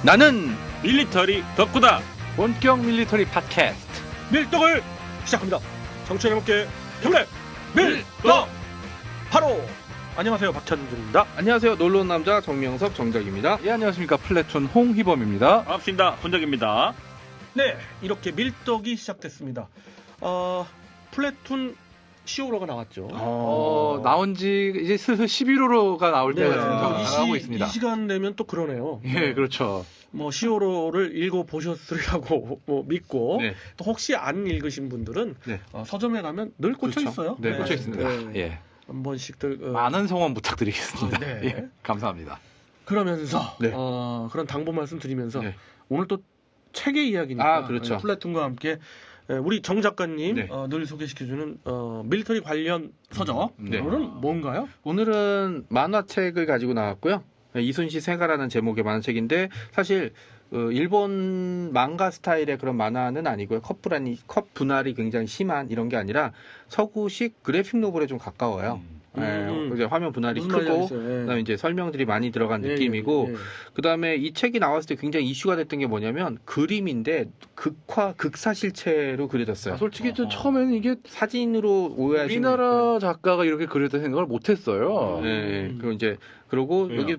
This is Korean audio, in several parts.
나는 밀리터리 덕후다. 본격 밀리터리 팟캐스트 밀떡을 시작합니다. 청취자 여러분께 경례 밀떡 바로 안녕하세요, 박찬준입니다. 안녕하세요. 놀러온 남자 정명섭 정작입니다. 예, 안녕하십니까. 플래툰 홍희범입니다. 반갑습니다. 혼작입니다. 네, 이렇게 밀떡이 시작됐습니다. 플래툰 시오로가 나왔죠. 나온 지 이제 슬슬 11호로가 나올 때가 다가오고 있습니다. 이 시간 되면 또 그러네요. 예, 그렇죠. 뭐 시오로를 읽어보셨으리라고 뭐 믿고 네. 또 혹시 안 읽으신 분들은 네. 서점에 가면 늘 꽂혀 그렇죠. 있어요. 네, 꽂혀 있습니다. 예. 한 번씩들 많은 성원 부탁드리겠습니다. 네. 예, 감사합니다. 그러면서 네. 그런 당부 말씀 드리면서 네. 오늘 또 책의 이야기니까 그렇죠. 플래툰과 함께 우리 정 작가님 네. 늘 소개시켜주는 밀리터리 관련 서적 네. 오늘은 뭔가요? 오늘은 만화책을 가지고 나왔고요. 이순시 세가라는 제목의 만화책인데 사실 일본 망가 스타일의 그런 만화는 아니고요. 컷 분할이 굉장히 심한 이런 게 아니라 서구식 그래픽 노블에 좀 가까워요. 이제 화면 분할이 무슨 말인지 크고 알겠어요. 예. 그다음에 이제 설명들이 많이 들어간 예, 느낌이고 예, 예. 그다음에 이 책이 나왔을 때 굉장히 이슈가 됐던 게 뭐냐면 그림인데 극사실체로 그려졌어요. 솔직히 저 처음에는 이게 사진으로 오해하시는 우리나라 작가가 이렇게 그렸다 생각을 못했어요. 네. 그리고 왜요? 여기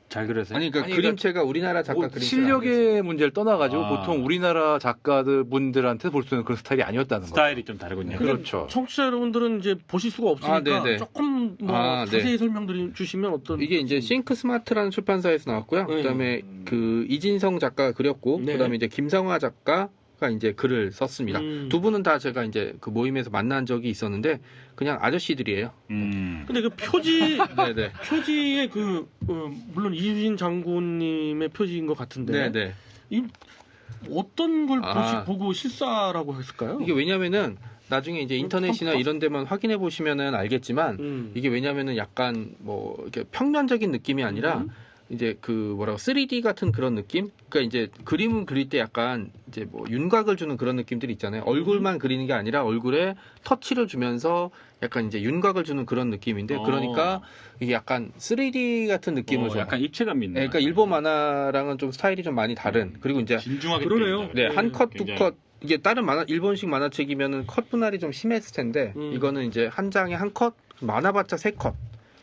잘 그려서 아니 그러니까 아니, 그림체가 우리나라 작가 뭐 그림체 실력의 문제를 떠나가지고 아. 보통 우리나라 작가들 분들한테 볼 수 있는 그런 스타일이 아니었다는 거죠. 스타일이 좀 다르군요. 그렇죠. 청취자 여러분들은 이제 보실 수가 없으니까 네네. 조금 뭐 네. 자세히 설명드리 주시면 어떤 이게 이제 싱크 스마트라는 출판사에서 나왔고요. 네. 그다음에 그 이진성 작가가 그렸고 네. 그다음에 이제 김상화 작가가 이제 글을 썼습니다. 두 분은 다 제가 이제 그 모임에서 만난 적이 있었는데 그냥 아저씨들이에요. 근데 그 표지 네네. 표지의 물론 이순신 장군님의 표지인 것 같은데 네네. 이 어떤 걸 아. 보고 실사라고 했을까요? 이게 왜냐면은 나중에 이제 인터넷이나 이런 데만 확인해 보시면은 알겠지만 이게 왜냐면은 약간 뭐 이렇게 평면적인 느낌이 아니라 이제 그 뭐라고 3D 같은 그런 느낌? 그러니까 이제 그림을 그릴 때 약간 이제 뭐 윤곽을 주는 그런 느낌들이 있잖아요. 얼굴만 그리는 게 아니라 얼굴에 터치를 주면서 약간 이제 윤곽을 주는 그런 느낌인데 그러니까 이게 약간 3D 같은 느낌을 줘요. 약간 입체감이 있는. 네, 그러니까 일본 만화랑은 좀 스타일이 좀 많이 다른. 그리고 이제 진중하게. 그러네요. 네, 한 컷, 두 굉장히. 컷. 이게 다른 일본식 만화책이면은 컷 분할이 좀 심했을 텐데, 이거는 이제 한 장에 한 컷, 많아봤자 세 컷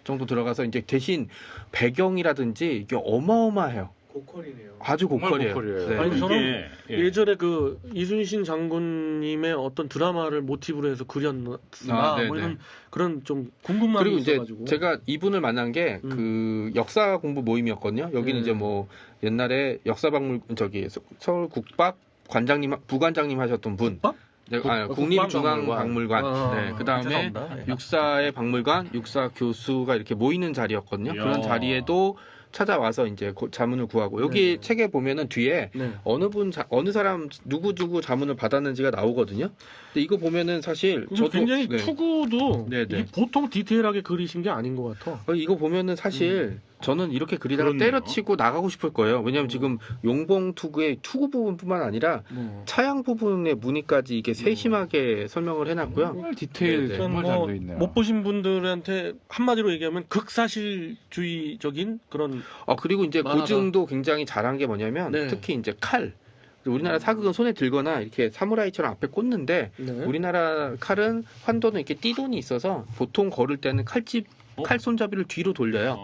정도 들어가서 이제 대신 배경이라든지 이게 어마어마해요. 고퀄이네요. 아주 고퀄이에요. 고퀄이에요. 네. 아니, 저는 이게, 예. 예전에 그 이순신 장군님의 어떤 드라마를 모티브로 해서 그렸나 네네. 뭐 이런 그런 좀 궁금함이 그리고 이제 있어가지고 제가 이분을 만난 게 그 역사 공부 모임이었거든요. 여기는 이제 뭐 옛날에 역사박물 서울 국박 관장님 부관장님 하셨던 분. 국박? 네, 국방박물관. 국립중앙박물관. 네, 그 다음에 죄송합니다. 네. 육사의 박물관, 육사 교수가 이렇게 모이는 자리였거든요. 이야. 그런 자리에도 찾아와서 이제 자문을 구하고 여기 네. 책에 보면은 뒤에 네. 어느 사람 누구 자문을 받았는지가 나오거든요. 근데 이거 보면은 사실 저도 굉장히 네. 투구도 네, 네. 이게 보통 디테일하게 그리신 게 아닌 것 같아. 이거 보면은 사실 저는 이렇게 그리다가 그렇네요. 때려치고 나가고 싶을 거예요. 왜냐하면 지금 용봉 투구의 투구 부분뿐만 아니라 차양 부분의 무늬까지 이게 세심하게 설명을 해놨고요. 정말 디테일 네, 네. 정말 뭐 잘 돼 있네요. 못 보신 분들한테 한마디로 얘기하면 극사실주의적인 그런 그리고 이제 만화다. 고증도 굉장히 잘한 게 뭐냐면 네. 특히 이제 칼. 우리나라 사극은 손에 들거나 이렇게 사무라이처럼 앞에 꽂는데 네. 우리나라 칼은 환도는 이렇게 띠돈이 있어서 보통 걸을 때는 칼 손잡이를 뒤로 돌려요.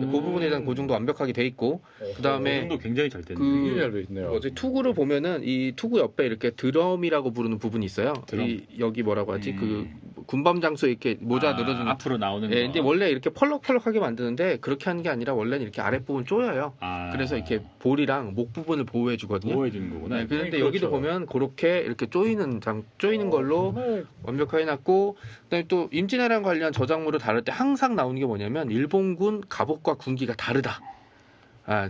그 부분에 대한 고증도 완벽하게 돼 있고 그다음에 도 굉장히 잘 됐네. 되게 잘 돼 있네요. 뭐지 투구를 보면은 이 투구 옆에 이렇게 드럼이라고 부르는 부분이 있어요. 드럼? 여기 뭐라고 하지? 그 군밤 장소에 이렇게 모자 늘어주는. 앞으로 나오는 예, 거. 근데 원래 이렇게 펄럭펄럭하게 만드는데 그렇게 하는 게 아니라 원래는 이렇게 아랫부분 쪼여요. 그래서 이렇게 볼이랑 목 부분을 보호해 주거든요. 보호해 주는 거구나. 네, 그런데 그렇죠. 여기도 보면 그렇게 이렇게 쪼이는 걸로 정말 완벽하게 해놨고 그다음에 또 임진왜란 관련 저작물을 다룰 때 항상 나오는 게 뭐냐면 일본군 갑옷과 군기가 다르다.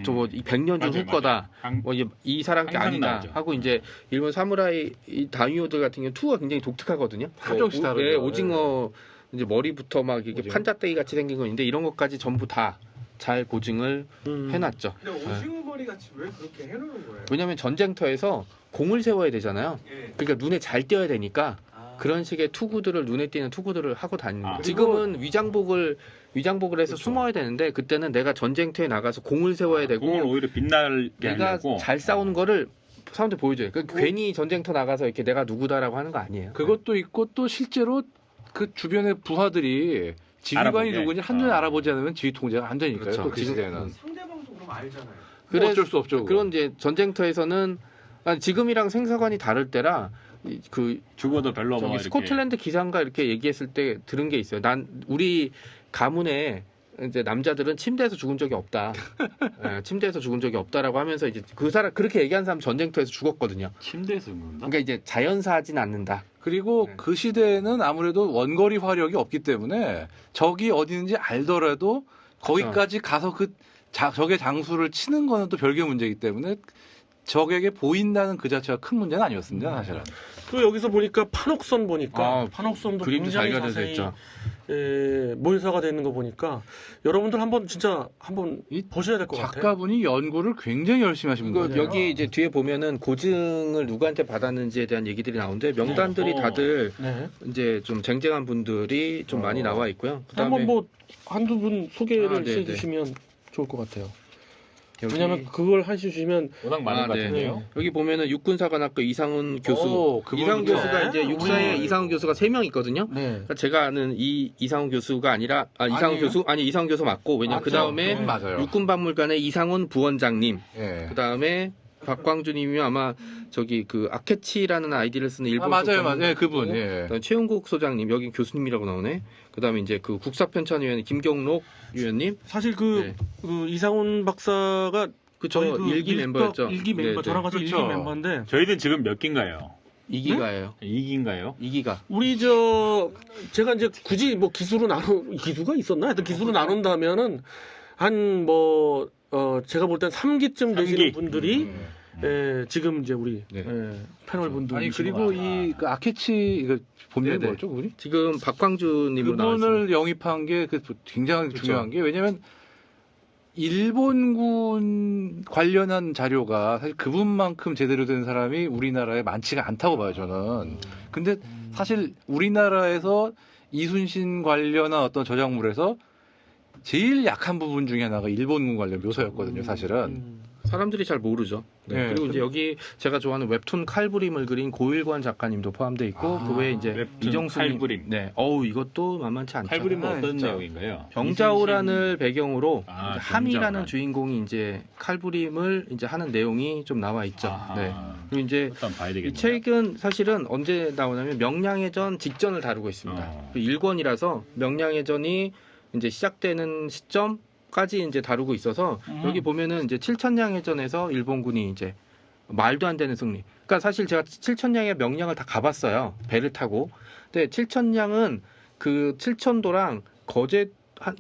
좀 100년 전 맞아요, 후거다. 맞아요. 뭐 이 사람 게 항상 아니다 나오죠. 하고 이제 일본 사무라이 이 다이오들 같은 경우 투가 굉장히 독특하거든요. 조금씩 다르죠. 예, 오징어 이제 머리부터 막 이렇게 오징어? 판자떼기 같이 생긴 거 있는데 이런 것까지 전부 다 잘 고증을 해놨죠. 근데 오징어 머리 같이 왜 그렇게 해놓는 거예요? 왜냐하면 전쟁터에서 공을 세워야 되잖아요. 예. 그러니까 눈에 잘 띄어야 되니까 그런 식의 투구들을 눈에 띄는 투구들을 하고 다니는 거예요. 아. 지금은 위장복을 해서 그렇죠. 숨어야 되는데 그때는 내가 전쟁터에 나가서 공을 세워야 되고 공을 오히려 빛나게 내가 하려고. 잘 싸우는 거를 사람들 보여줘요. 그러니까 괜히 전쟁터 나가서 이렇게 내가 누구다라고 하는 거 아니에요. 그것도 있고 또 실제로 그 주변의 부하들이 지휘관이 알아보게. 누군지 한눈에 알아보지 않으면 지휘 통제가 안 되니까요. 그렇죠. 또 그 지금- 시대에는 상대방도 그럼 알잖아요. 뭐 어쩔 수 없죠. 그건. 그런 이제 전쟁터에서는 지금이랑 생사관이 다를 때라 그 죽어도 별로 뭐 저기 이렇게. 스코틀랜드 기상가 이렇게 얘기했을 때 들은 게 있어요. 우리 가문에 이제 남자들은 침대에서 죽은 적이 없다. 예, 침대에서 죽은 적이 없다라고 하면서 이제 그 사람 그렇게 얘기한 사람 전쟁터에서 죽었거든요. 침대에서 죽는다. 그러니까 이제 자연사하진 않는다. 그리고 네. 그 시대에는 아무래도 원거리 화력이 없기 때문에 적이 어디 있는지 알더라도 거기까지 가서 적의 장수를 치는 거는 또 별개 문제이기 때문에 적에게 보인다는 그 자체가 큰 문제는 아니었습니다, 사실은. 그 여기서 보니까 판옥선 보니까 아, 판옥선도 그림도 잘 굉장히 그려져 자세히 있죠. 몰사가 되는 거 보니까 여러분들 진짜 한번 이 보셔야 될 것 같아요. 작가분이 연구를 굉장히 열심히 하신 그 거예요. 여기 이제 뒤에 보면은 고증을 누구한테 받았는지에 대한 얘기들이 나오는데 명단들이 어. 다들 네. 이제 좀 쟁쟁한 분들이 좀 많이 나와 있고요. 한번 뭐 한두 분 소개를 아, 네, 해주시면 좋을 것 같아요. 여기- 왜냐하면 그걸 해주시면 워낙 많은 것 네. 같은데요. 여기 보면은 육군사관학교 이상훈 교수. 오, 그분 이상훈 그렇죠. 교수가 이제 네. 육사에 우리- 이상훈 교수가 3명 있거든요. 네. 그러니까 제가 아는 이 이상훈 교수가 아니라 이상훈 아니에요? 이상훈 교수 맞고 왜냐면 그 다음에 그분 맞아요. 육군박물관의 이상훈 부원장님, 예. 그 다음에 박광준님이 아마 저기 그 아케치라는 아이디를 쓰는 일본 맞아요, 쪽 맞아요. 예, 그분. 그다음에 예. 최용국 소장님 여기 교수님이라고 나오네. 그다음에 이제 그 국사편찬위원 김경록 위원님, 사실 네. 그 이상훈 박사가 그저 저희 그 일기 멤버였죠. 일기 멤버 네, 저랑 네. 같이 그렇죠. 일기 멤버인데 저희는 지금 몇 기인가요? 2기가예요. 2기인가요? 2기가. 우리 제가 이제 굳이 뭐 기수가 있었나? 하여튼 기수로 나눈다면은 제가 볼 땐 3기쯤 되시는 3기. 분들이 지금 이제 우리 네. 패널 분들 아니 그리고 이 그 아케치 이거 본명이 네네. 뭐였죠, 그분이? 지금 박광준님으로 나왔어요. 그분을 영입한 게 굉장히 그렇죠. 중요한 게 왜냐면 일본군 관련한 자료가 사실 그분만큼 제대로 된 사람이 우리나라에 많지가 않다고 봐요, 저는. 근데 사실 우리나라에서 이순신 관련한 어떤 저작물에서 제일 약한 부분 중에 하나가 일본군 관련 묘사였거든요, 사실은. 사람들이 잘 모르죠. 네. 네. 그리고 이제 여기 제가 좋아하는 웹툰 칼부림을 그린 고일관 작가님도 포함되어 있고 그 외에 이제 웹툰 이정수님. 칼부림. 네. 이것도 만만치 않죠. 칼부림은 아, 어떤 진짜. 내용인가요? 병자호란을 배경으로 아, 이제 함이라는 병자호란. 주인공이 이제 칼부림을 이제 하는 내용이 좀 나와 있죠. 아하. 네. 그리고 이제 일단 봐야 이 되겠네요. 책은 사실은 언제 나오냐면 명량해전 직전을 다루고 있습니다. 그 1권이라서 명량해전이 이제 시작되는 시점까지 이제 다루고 있어서 여기 보면은 이제 칠천량해전에서 일본군이 이제 말도 안 되는 승리. 그러니까 사실 제가 칠천량의 명량을 다 가봤어요. 배를 타고. 근데 칠천량은 그 칠천도랑 거제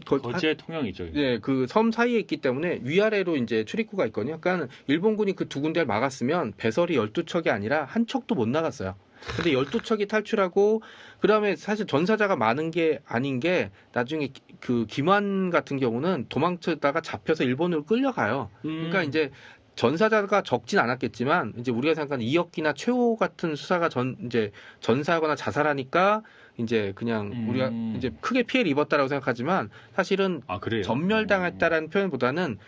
거제 통영이죠. 이거. 네, 그 섬 사이에 있기 때문에 위아래로 이제 출입구가 있거든요. 그러니까 일본군이 그 두 군데를 막았으면 배설이 12척이 아니라 한 척도 못 나갔어요. 근데 12척이 탈출하고 그다음에 사실 전사자가 많은 게 아닌 게 나중에 그 김환 같은 경우는 도망쳤다가 잡혀서 일본으로 끌려가요. 그러니까 이제 전사자가 적진 않았겠지만 이제 우리가 생각하는 이혁기나 최호 같은 수사가 이제 전사하거나 자살하니까 이제 그냥 우리가 이제 크게 피해를 입었다라고 생각하지만 사실은 아 그래요? 전멸당했다라는 표현보다는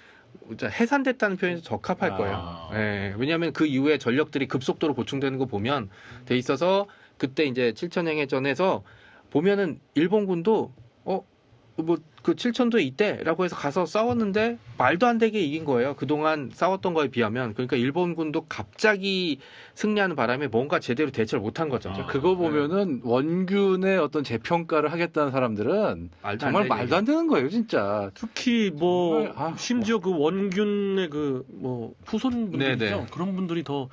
해산됐다는 표현이 더 적합할 거예요. 아. 예, 왜냐하면 그 이후에 전력들이 급속도로 보충되는 거 보면 돼 있어서 그때 이제 칠천행해전에서 보면은 일본군도 뭐 그 칠천도에 있대라고 해서 가서 싸웠는데 말도 안 되게 이긴 거예요. 그동안 싸웠던 거에 비하면. 그러니까 일본군도 갑자기 승리하는 바람에 뭔가 제대로 대처를 못한 거죠. 아. 그거 보면은 원균의 어떤 재평가를 하겠다는 사람들은 정말 말도 안 되는 거예요, 진짜. 특히 정말, 심지어 그 원균의 그 후손분들이죠. 네네. 그런 분들이 또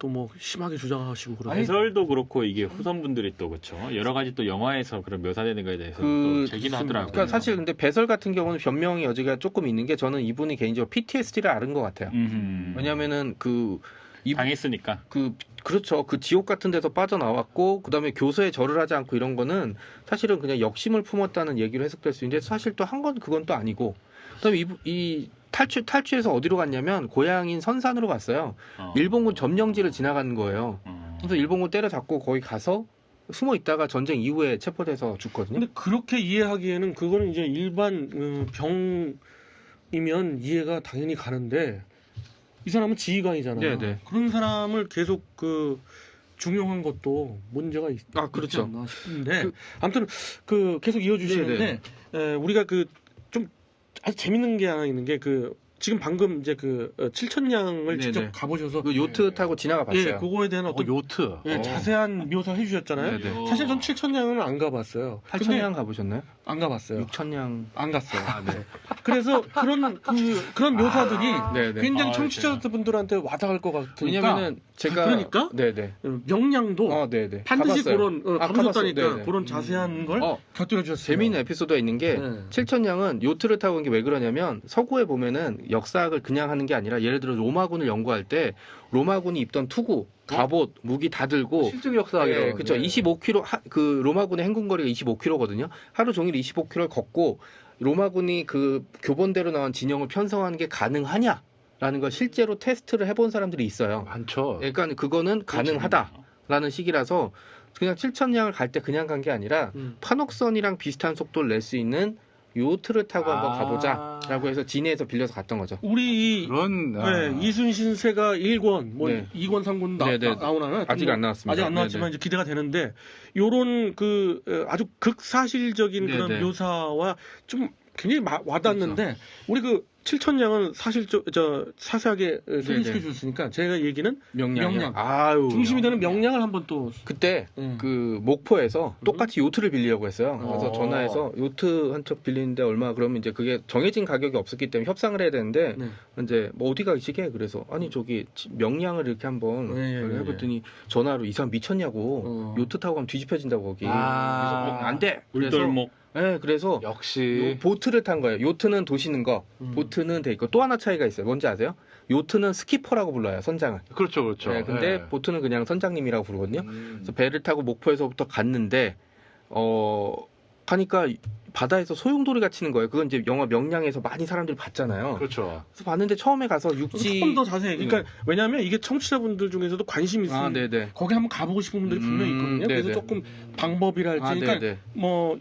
뭐 심하게 주장하시고 그러죠. 해설도 그렇고 이게 후손분들이 또 그렇죠. 여러 가지 또 영화에서 그런 묘사되는 거에 대해서 또 제기는 하더라고요. 그러니까 사실 근데 배설 같은 경우는 변명의 여지가 조금 있는 게 저는 이분이 개인적으로 PTSD를 앓은 것 같아요. 왜냐면은 당했으니까. 그렇죠. 그 지옥 같은 데서 빠져나왔고 그다음에 교서에 절을 하지 않고 이런 거는 사실은 그냥 역심을 품었다는 얘기로 해석될 수 있는데 사실 또 한 건 그건 또 아니고 그다음에 이 탈취해서 어디로 갔냐면 고향인 선산으로 갔어요. 일본군 점령지를 지나가는 거예요. 그래서 일본군 때려잡고 거기 가서 숨어 있다가 전쟁 이후에 체포돼서 죽거든요. 근데 그렇게 이해하기에는 그거는 이제 일반 병이면 이해가 당연히 가는데 이 사람은 지휘관이잖아요. 네네. 그런 사람을 계속 중용한 것도 문제가 있지 그렇죠. 않나 싶은데 아무튼 계속 이어주시는데 우리가 좀 아주 재밌는 게 하나 있는 게 지금 방금 이제 칠천량을 네네. 직접 가보셔서 그 요트 타고 지나가 봤어요. 예, 그거에 대한 어떤 요트. 자세한 묘사 해주셨잖아요. 네네. 사실 전 칠천량은 안 가봤어요. 근데 8천량 가보셨나요? 안 가봤어요. 6천량. 안 갔어요. 네. 그래서 그런 묘사들이 네네. 굉장히 아, 청취자분들한테 와닿을 것 같으니까 왜냐면은 제가 그러니까? 네네. 명량도 네네. 반드시 가봤어요. 가보셨다니까 가봤어요. 네네. 그런 자세한 걸 곁들여 주셨어요. 재미있는 에피소드가 있는 게 네. 칠천량은 요트를 타고 온 게 왜 그러냐면 서구에 보면은 역사학을 그냥 하는 게 아니라 예를 들어 로마군을 연구할 때 로마군이 입던 투구, 갑옷, 무기 다 들고 실증 역사학이라고. 그렇죠. 25km 그 로마군의 행군거리가 25km거든요. 하루 종일 25km를 걷고 로마군이 그 교본대로 나온 진영을 편성하는 게 가능하냐라는 걸 실제로 테스트를 해본 사람들이 있어요. 많죠. 그러니까 그거는 가능하다라는 식이라서 그냥 칠천량을 갈 때 그냥 간 게 아니라 판옥선이랑 비슷한 속도를 낼 수 있는 요트를 타고 한번 가보자라고 해서 진해에서 빌려서 갔던 거죠. 우리 그런 이순신 세가 1권, 네. 2권, 3권 네네. 나오나요? 아직 안 나왔습니다. 아직 안 나왔지만 네네. 이제 기대가 되는데 요런 아주 극사실적인 그런 네네. 묘사와 좀 굉장히 와닿는데 우리 칠천량은 사실 자세하게 소개시켜 주셨으니까 제가 얘기는 명량. 아유. 중심이 되는 명량을 한번 또 그때 목포에서 똑같이 요트를 빌리려고 했어요. 그래서 어. 전화해서 요트 한 척 빌리는데 얼마 그러면 이제 그게 정해진 가격이 없었기 때문에 협상을 해야 되는데 네. 이제 뭐 어디 가시게 그래서 아니 저기 명량을 이렇게 한번 해봤더니 전화로 이 사람 미쳤냐고 요트 타고 가면 뒤집혀진다고 거기. 그래서 안 돼. 그래서 울돌목. 네, 그래서 역시 보트를 탄 거예요. 요트는 도시는 거, 보트는 돼 있고 또 하나 차이가 있어요. 뭔지 아세요? 요트는 스키퍼라고 불러요. 선장을. 그렇죠, 그렇죠. 네, 근데 보트는 그냥 선장님이라고 부르거든요. 그래서 배를 타고 목포에서부터 갔는데 가니까 바다에서 소용돌이가 치는 거예요. 그건 이제 영화 명량에서 많이 사람들이 봤잖아요. 그렇죠. 그래서 봤는데 처음에 가서 육지 조금 더 자세히. 그러니까 왜냐하면 이게 청취자분들 중에서도 관심 있으면 네네. 거기 한번 가보고 싶은 분들이 분명히 있거든요. 그래서 네네. 조금 방법이랄지. 그러니까 네네. 뭐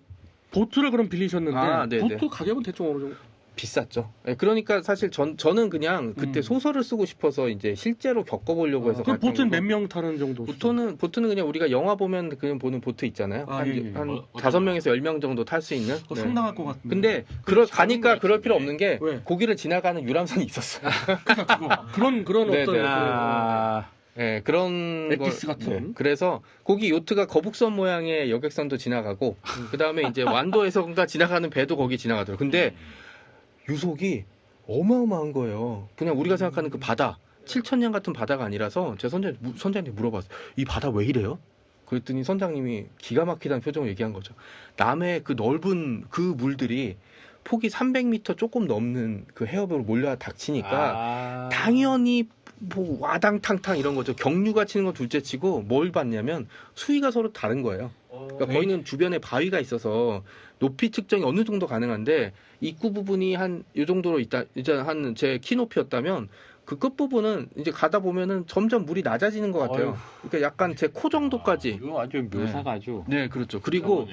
보트를 그럼 빌리셨는데 네네. 보트 가격은 대충 어느 정도? 비쌌죠. 네, 그러니까 사실 저는 그냥 그때 소설을 쓰고 싶어서 이제 실제로 겪어보려고 해서 그럼 갔던 보트는 거고. 몇 명 타는 정도? 보트는 그냥 우리가 영화 보면 그냥 보는 보트 있잖아요. 아, 예. 한 5명에서 10명 정도 탈 수 있는. 그거 네. 상당할 것 같은데. 근데 가니까 그럴 필요 없는 게 왜? 거기를 지나가는 유람선이 있었어요. 그러니까 그런 네네. 어떤 네, 그런 엑기스 거- 같은. 네, 그래서 거기 요트가 거북선 모양의 여객선도 지나가고 그 다음에 이제 완도에서가 지나가는 배도 거기 지나가더라고요. 근데 유속이 어마어마한 거예요. 그냥 우리가 생각하는 그 바다, 칠천량 같은 바다가 아니라서 제가 선장님한테 물어봤어요. 이 바다 왜 이래요? 그랬더니 선장님이 기가 막히다는 표정을 얘기한 거죠. 남해 그 넓은 그 물들이 폭이 300m 조금 넘는 그 해협으로 몰려 닥치니까 당연히 뭐 와당탕탕 이런 거죠. 경류가 치는 건 둘째치고 뭘 봤냐면 수위가 서로 다른 거예요. 그러니까 거기는 주변에 바위가 있어서 높이 측정이 어느 정도 가능한데 입구 부분이 한 이 정도로 있다. 이제 한 제 키 높이였다면 그 끝 부분은 이제 가다 보면은 점점 물이 낮아지는 것 같아요. 그러니까 약간 제 코 정도까지. 이거 아주 묘사가 아주. 네, 그렇죠. 그리고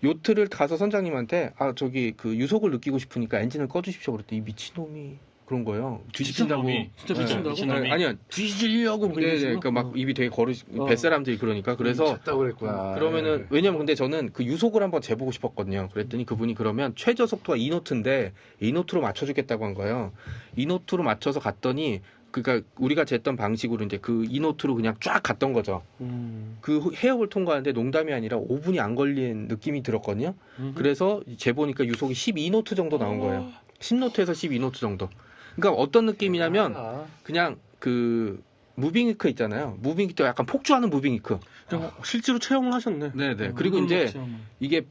요트를 가서 선장님한테 저기 그 유속을 느끼고 싶으니까 엔진을 꺼주십시오. 그랬더니 이 미친놈이 그런 거예요. 뒤집힌다고. 진짜 미친다고? 네, 아니요. 뒤지려고 네, 그러니까 막 입이 되게 뱃사람들이 그러니까 그래서 쳤다고 그랬구나. 그러면은 왜냐면 근데 저는 그 유속을 한번 재보고 싶었거든요. 그랬더니 그분이 그러면 최저 속도가 2노트인데 2노트로 맞춰주겠다고 한 거예요. 2노트로 맞춰서 갔더니 그러니까 우리가 쟀던 방식으로 이제 그 2노트로 그냥 쫙 갔던 거죠. 그 해협을 통과하는데 농담이 아니라 5분이 안 걸린 느낌이 들었거든요. 그래서 재보니까 유속이 12노트 정도 나온 거예요. 10노트에서 12노트 정도. 그러니까 어떤 느낌이냐면 그냥 그 무빙이크 있잖아요. 무빙이크 약간 폭주하는 무빙이크. 실제로 체험을 하셨네. 네네. 그리고 이제 이게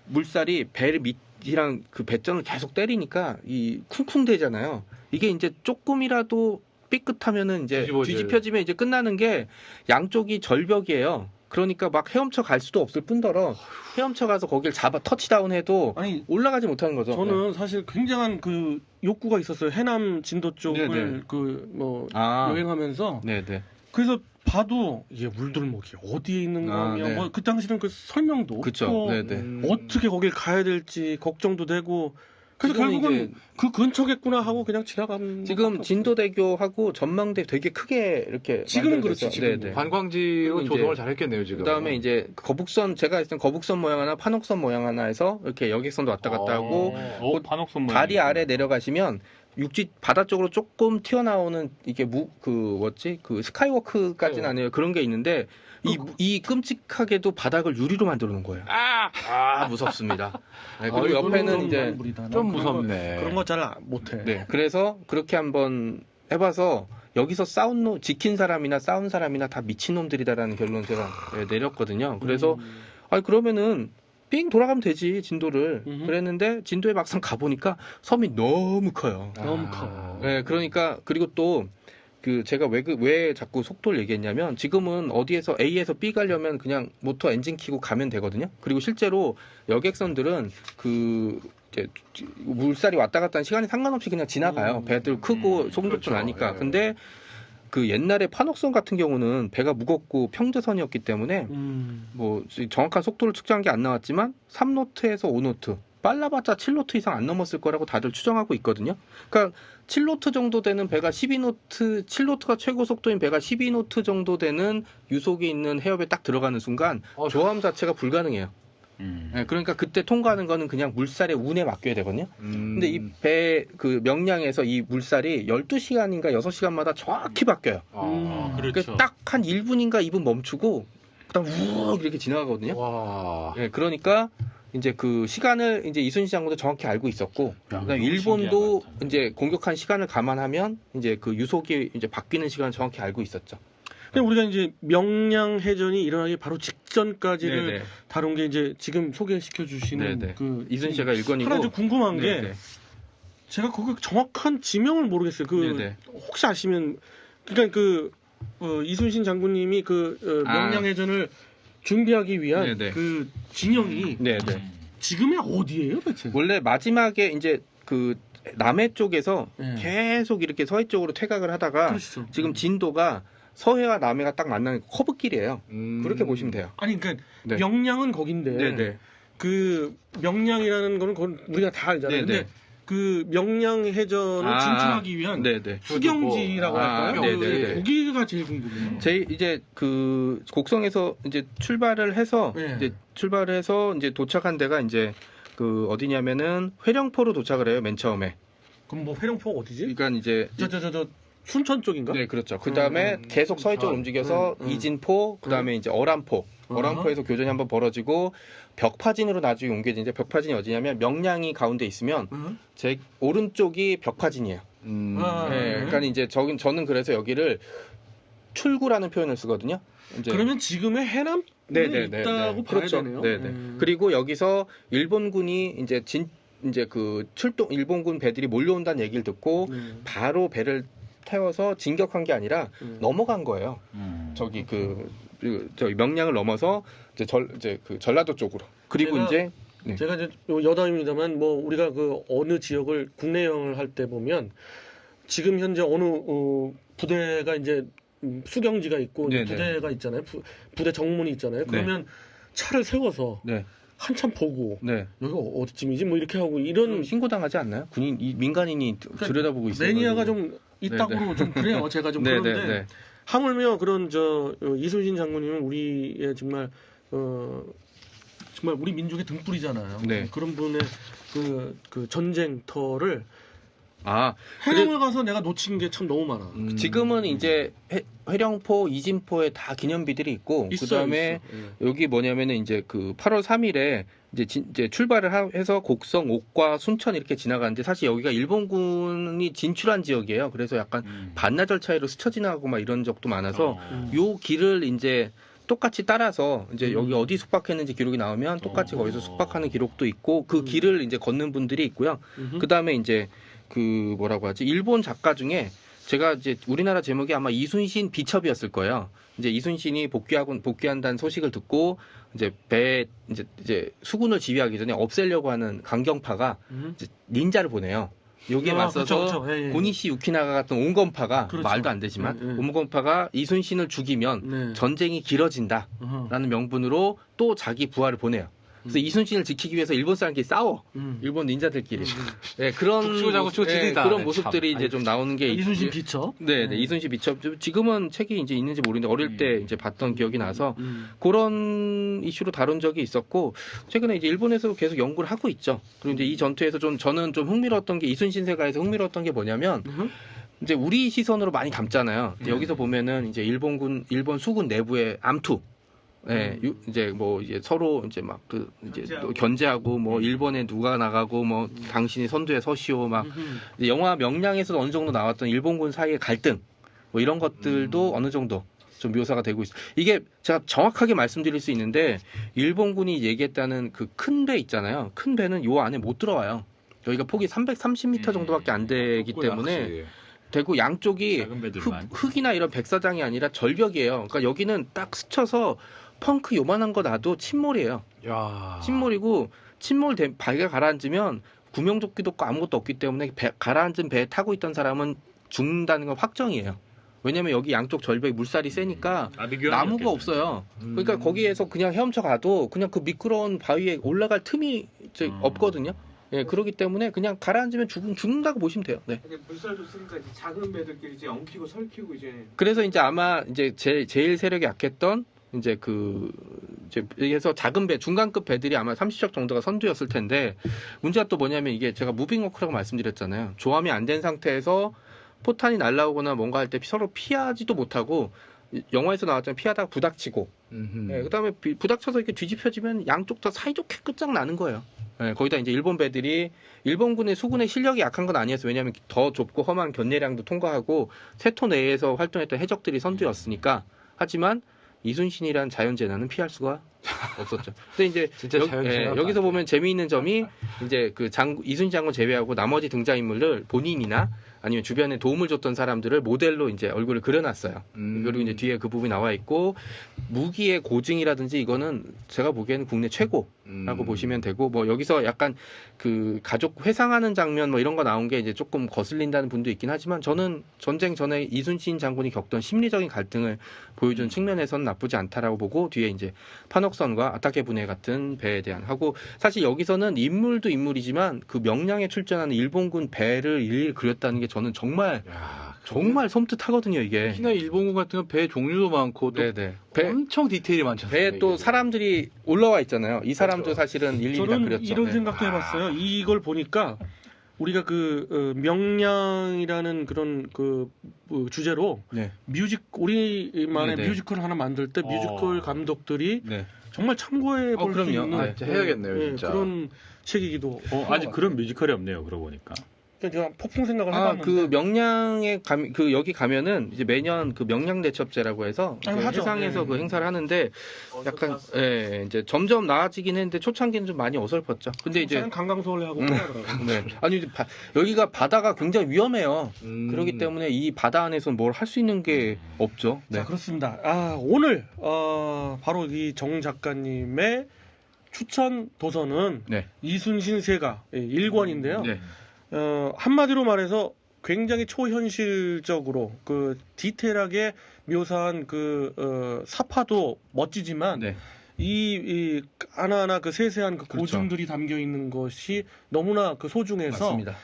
물살이 배 밑이랑 그 배전을 계속 때리니까 이 쿵쿵대잖아요. 이게 이제 조금이라도 삐끗하면은 이제 뒤집혀지면 이제 끝나는 게 양쪽이 절벽이에요. 그러니까 막 헤엄쳐 갈 수도 없을 뿐더러 헤엄쳐 가서 거길 잡아 터치다운 해도 아니 올라가지 못하는 거죠. 저는 사실 굉장한 그 욕구가 있었어요. 해남 진도 쪽을 네네. 그 뭐 아. 여행하면서 네네. 그래서 봐도 이게 물들목이 어디에 있는 아, 거며 네. 뭐 그 당시는 그 설명도 그쵸. 없고 네네. 어떻게 거길 가야 될지 걱정도 되고 그래서 지금 결국은 이제 그 근처겠구나 하고 그냥 지나가는 지금 것밖에 진도대교하고 전망대 되게 크게 이렇게 지금은 만들어져서- 그렇지, 지금은. 네네. 관광지로 이제 조성을 잘했겠네요 지금. 그다음에 이제 거북선 제가 했던 거북선 모양 하나, 판옥선 모양 하나 해서 이렇게 여객선도 왔다 갔다 하고 곧 판옥선 다리 아래 내려가시면 육지 바다 쪽으로 조금 튀어나오는 이게 그 스카이워크까지는 아니에요. 그런 게 있는데 이 끔찍하게도 바닥을 유리로 만들어 놓은 거예요. 무섭습니다. 네, 그리고 옆에는 이제 좀 무섭네. 그런 거 잘 못해. 네, 그래서 그렇게 한번 해봐서 여기서 지킨 사람이나 싸운 사람이나 다 미친놈들이다라는 결론 제가 내렸거든요. 그래서 그러면은 삥 돌아가면 되지 진도를. 그랬는데 진도에 막상 가보니까 섬이 너무 커요. 너무 커. 네, 그러니까 그리고 또 제가 왜 자꾸 속도를 얘기했냐면 지금은 어디에서 A에서 B 가려면 그냥 모터 엔진 켜고 가면 되거든요. 그리고 실제로 여객선들은 이제 물살이 왔다 갔다 하는 시간이 상관없이 그냥 지나가요. 배들 크고 소금속도 그렇죠. 나니까. 예. 근데 그 옛날에 판옥선 같은 경우는 배가 무겁고 평제선이었기 때문에 뭐 정확한 속도를 측정한 게 안 나왔지만 3노트에서 5노트 빨라봤자 7노트 이상 안 넘었을 거라고 다들 추정하고 있거든요. 그러니까 7노트 정도 되는 배가 12노트, 7노트가 최고 속도인 배가 12노트 정도 되는 유속이 있는 해협에 딱 들어가는 순간 조함 자체가 불가능해요. 네, 그러니까 그때 통과하는 거는 그냥 물살의 운에 맡겨야 되거든요. 근데 이 배 명량에서 이 물살이 12시간인가 6시간마다 정확히 바뀌어요. 그렇죠. 딱 한 1분인가 2분 멈추고 그다음 우욱 이렇게 지나가거든요. 와. 네, 그러니까 이제 그 시간을 이제 이순신 장군도 정확히 알고 있었고, 그다음에 너무 일본도 신기한 것 이제 공격한 시간을 감안하면 이제 그 유속이 이제 바뀌는 시간을 정확히 알고 있었죠. 근데 우리가 이제 명량 해전이 일어나기 바로 직전까지를 네네. 다룬 게 이제 지금 소개시켜 주시는 네네. 그 이순신 씨가 일권이고. 하나 좀 궁금한 게 네네. 제가 거기 정확한 지명을 모르겠어요. 네네. 혹시 아시면 그러니까 이순신 장군님이 명량 해전을 준비하기 위한 네네. 그 진영이 네네. 지금의 어디예요, 대체? 원래 마지막에 이제 그 남해 쪽에서 네. 계속 이렇게 서해 쪽으로 퇴각을 하다가 그렇죠. 지금 진도가 서해와 남해가 딱 만나는 커브길이에요. 그렇게 보시면 돼요. 아니 그러니까 네. 명량은 거긴데 네네. 그 명량이라는 거는 그건 우리가 다 알잖아요. 네네. 근데 그 명량 해전을 진출하기 위한 네네. 수경지라고 할까요? 네네네. 거기가 제일 궁금해요. 이제 그 곡성에서 이제 출발을 해서 네. 이제 도착한 데가 이제 그 어디냐면은 회령포로 도착을 해요. 맨 처음에. 그럼 뭐 회령포 어디지? 그러니까 이제 저 순천 쪽인가? 네, 그렇죠. 그 다음에 계속 서해 쪽으로 움직여서 이진포, 그 다음에 이제 어람포. 어람포에서 교전이 한번 벌어지고 벽파진으로 나중에 옮겨지는데 벽파진이 어디냐면 명량이 가운데 있으면 제 오른쪽이 벽파진이에요. 네, 그러니까 이제 저는 그래서 여기를 출구라는 표현을 쓰거든요. 이제 그러면 지금의 해남에 네네네. 있다고 봐야 그렇죠. 되네요. 네네. 그리고 여기서 일본군이 이제 그 일본군 배들이 몰려온다는 얘기를 듣고 바로 배를 태워서 진격한 게 아니라 넘어간 거예요. 저기 저기 명량을 넘어서 이제 그 전라도 쪽으로. 그리고 이제 네. 제가 이제 여담입니다만 뭐 우리가 그 어느 지역을 국내 여행을 할 때 보면 지금 현재 어느 부대가 이제 수경지가 있고 네네. 부대가 있잖아요. 부대 정문이 있잖아요. 그러면 차를 세워서 네. 한참 보고 네. 여기가 어디쯤이지 뭐 이렇게 하고 이런 신고당하지 않나요? 민간인이 들여다보고 있어요. 매니아가 좀 이따구로 좀 그래요. 제가 좀 그런데 네. 하물며 그런 이순신 장군님은 우리의 정말 정말 우리 민족의 등불이잖아요. 네. 그런 분의 그 전쟁터를 아, 해령을 가서 내가 놓친 게 참 너무 많아. 지금은 이제 회령포, 이진포에 다 기념비들이 있고 그다음에 여기 뭐냐면은 이제 그 8월 3일에 이제 출발을 해서 곡성, 옥과 순천 이렇게 지나가는데 사실 여기가 일본군이 진출한 지역이에요. 그래서 약간 반나절 차이로 스쳐 지나가고 막 이런 적도 많아서 요 길을 이제 똑같이 따라서 이제 여기 어디 숙박했는지 기록이 나오면 똑같이 거기서 숙박하는 기록도 있고 그 길을 이제 걷는 분들이 있고요. 그다음에 이제 그 뭐라고 하지? 일본 작가 중에 제가 이제 우리나라 제목이 아마 이순신 비첩이었을 거예요. 이제 이순신이 복귀한다는 소식을 듣고 이제 이제 수군을 지휘하기 전에 없애려고 하는 강경파가 이제 닌자를 보내요. 여기에 맞서서 그쵸. 예, 예. 고니시 유키나가 같은 온건파가 그렇죠. 말도 안 되지만 예, 예. 온건파가 이순신을 죽이면 네. 전쟁이 길어진다라는 어허. 명분으로 또 자기 부하를 보내요. 그래서 이순신을 지키기 위해서 일본 사람끼리 싸워. 일본 닌자들끼리. 예, 그런 북치고 자고 치지도 그런 않네, 모습들이 참. 이제 좀 나오는 게 이순신 있- 비첩. 네, 네, 이순신 비첩. 지금은 책이 이제 있는지 모르는데 어릴 때 이제 봤던 기억이 나서 그런 이슈로 다룬 적이 있었고 최근에 이제 일본에서 계속 연구를 하고 있죠. 그리고 이제 이 전투에서 저는 좀 흥미로웠던 게 이순신 세가에서 흥미로웠던 게 뭐냐면 이제 우리 시선으로 많이 담잖아요. 여기서 보면은 이제 일본 수군 내부의 암투. 네, 이제 뭐 이제 서로 이제 막 그 이제 또 견제하고 뭐 일본에 누가 나가고 뭐 당신이 선두에 서시오 막 이제 영화 명량에서도 어느 정도 나왔던 일본군 사이의 갈등 뭐 이런 것들도 어느 정도 좀 묘사가 되고 있어요. 이게 제가 정확하게 말씀드릴 수 있는데 일본군이 얘기했다는 그 큰 배 있잖아요. 큰 배는 요 안에 못 들어와요. 여기가 폭이 330m 정도밖에 안 되기 때문에 되고 양쪽이 작은 배들만. 흙이나 이런 백사장이 아니라 절벽이에요. 그러니까 여기는 딱 스쳐서 펑크 요만한 거 놔도 침몰이에요. 야. 침몰이고 배가 가라앉으면 구명조끼도 없고 아무것도 없기 때문에 가라앉은 배에 타고 있던 사람은 죽는다는 건 확정이에요. 왜냐면 여기 양쪽 절벽이 물살이 세니까 나무가 없어요. 그러니까 거기에서 그냥 헤엄쳐 가도 그냥 그 미끄러운 바위에 올라갈 틈이 이제 없거든요. 예, 그렇기 때문에 그냥 가라앉으면 죽는다고 보시면 돼요. 네. 이게 물살도 쓰니까 이제 작은 배들끼리 이제 엉키고 설키고 이제 그래서 이제 아마 이제 제일 세력이 약했던 이제 이제 여기서 작은 배, 중간급 배들이 아마 30척 정도가 선두였을 텐데 문제가 또 뭐냐면 이게 제가 무빙워크라고 말씀드렸잖아요. 조함이 안 된 상태에서 포탄이 날라오거나 뭔가 할 때 서로 피하지도 못하고 영화에서 나왔잖아요. 피하다가 부닥치고 예, 그다음에 부닥쳐서 이렇게 뒤집혀지면 양쪽 다 사이좋게 끝장나는 거예요. 예, 거기다 이제 일본 배들이 일본군의 수군의 실력이 약한 건 아니었어요. 왜냐하면 더 좁고 험한 견내량도 통과하고 세토 내에서 활동했던 해적들이 선두였으니까. 하지만 이순신이란 자연재난은 피할 수가 없었죠. 근데 이제 진짜 자연재난 여기서 같아. 보면 재미있는 점이 이제 그 이순신 장군 제외하고 나머지 등장인물들 본인이나 아니면 주변에 도움을 줬던 사람들을 모델로 이제 얼굴을 그려놨어요. 그리고 이제 뒤에 그 부분이 나와 있고 무기의 고증이라든지 이거는 제가 보기에는 국내 최고라고 보시면 되고 뭐 여기서 약간 그 가족 회상하는 장면 뭐 이런 거 나온 게 이제 조금 거슬린다는 분도 있긴 하지만 저는 전쟁 전에 이순신 장군이 겪던 심리적인 갈등을 보여준 측면에서는 나쁘지 않다라고 보고 뒤에 이제 판옥선과 아타케 분해 같은 배에 대한 하고 사실 여기서는 인물도 인물이지만 그 명량에 출전하는 일본군 배를 일일이 그렸다는 게 저는 정말 섬뜩하거든요 이게. 특히나 일본군 같은 건 배 종류도 많고 또 네네. 배 엄청 디테일이 많잖아요. 배에 또 사람들이 올라와 있잖아요. 이 사람도 사실은 일일이 다 저는 그렸죠. 이런 네. 생각도 해봤어요. 이걸 보니까 우리가 명량이라는 그런 주제로 네. 우리만의 네네. 뮤지컬 하나 만들 때 뮤지컬 감독들이 네. 정말 참고해 볼 수 그럼요. 있는 아, 진짜 해야겠네요, 진짜. 그런 책이기도. 아직 그런 뮤지컬이 없네요. 그러고 보니까. 제가 폭풍 생각을 해봤는데. 그 명량에 여기 가면은 이제 매년 그 명량 대첩제라고 해서 그 하죠. 해상에서 네. 그 행사를 하는데 약간 이제 점점 나아지긴 했는데 초창기는 좀 많이 어설펐죠. 근데 이제 강강소를 하고 끝나더라고요. 네. 아니 이제 여기가 바다가 굉장히 위험해요. 그렇기 음. 때문에 이 바다 안에서는 뭘 할 수 있는 게 없죠. 네. 자, 그렇습니다. 오늘 바로 이 정 작가님의 추천 도서는 네. 이순신 세가 1권인데요. 네. 한마디로 말해서 굉장히 초현실적으로 그 디테일하게 묘사한 사파도 멋지지만 네. 이 하나하나 그 세세한 그 그렇죠. 고증들이 담겨 있는 것이 너무나 그 소중해서 맞습니다.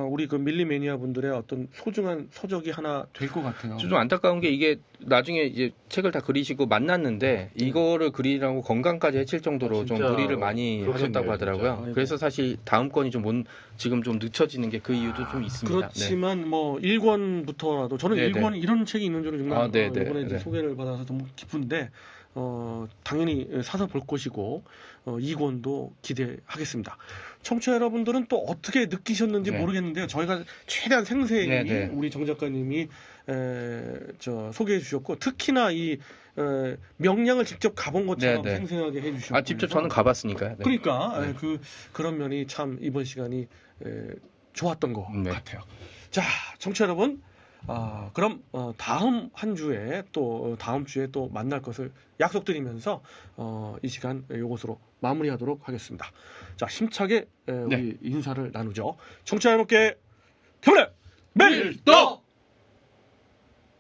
우리 그 밀리매니아 분들의 어떤 소중한 서적이 하나 될 것 같아요. 좀 안타까운 게 이게 나중에 이제 책을 다 그리시고 만났는데 이거를 그리라고 건강까지 해칠 정도로 좀 진짜 무리를 많이 그렇겠네요, 하셨다고 하더라고요. 진짜. 그래서 사실 다음 건이 좀 지금 좀 늦춰지는 게 그 이유도 좀 있습니다. 네. 그렇지만 뭐 1권부터라도 저는 네네. 1권 이런 책이 있는 줄은 정말 네네. 이번에 이제 네. 소개를 받아서 너무 기쁜데 당연히 사서 볼 것이고 2권도 기대하겠습니다. 청취자 여러분들은 또 어떻게 느끼셨는지 네. 모르겠는데요. 저희가 최대한 생생히 네네. 우리 정 작가님이 소개해 주셨고 특히나 이 명량을 직접 가본 것처럼 네네. 생생하게 해주셨고 직접 저는 가봤으니까요. 네. 그러니까 네. 그런 면이 참 이번 시간이 좋았던 것 네. 같아요. 자, 청취자 여러분, 그럼 다음 한 주에 또 다음 주에 또 만날 것을 약속드리면서 이 시간 이것으로 마무리하도록 하겠습니다. 자, 힘차게 우리 인사를 나누죠. 청취자 여러분께 태훈의 밀도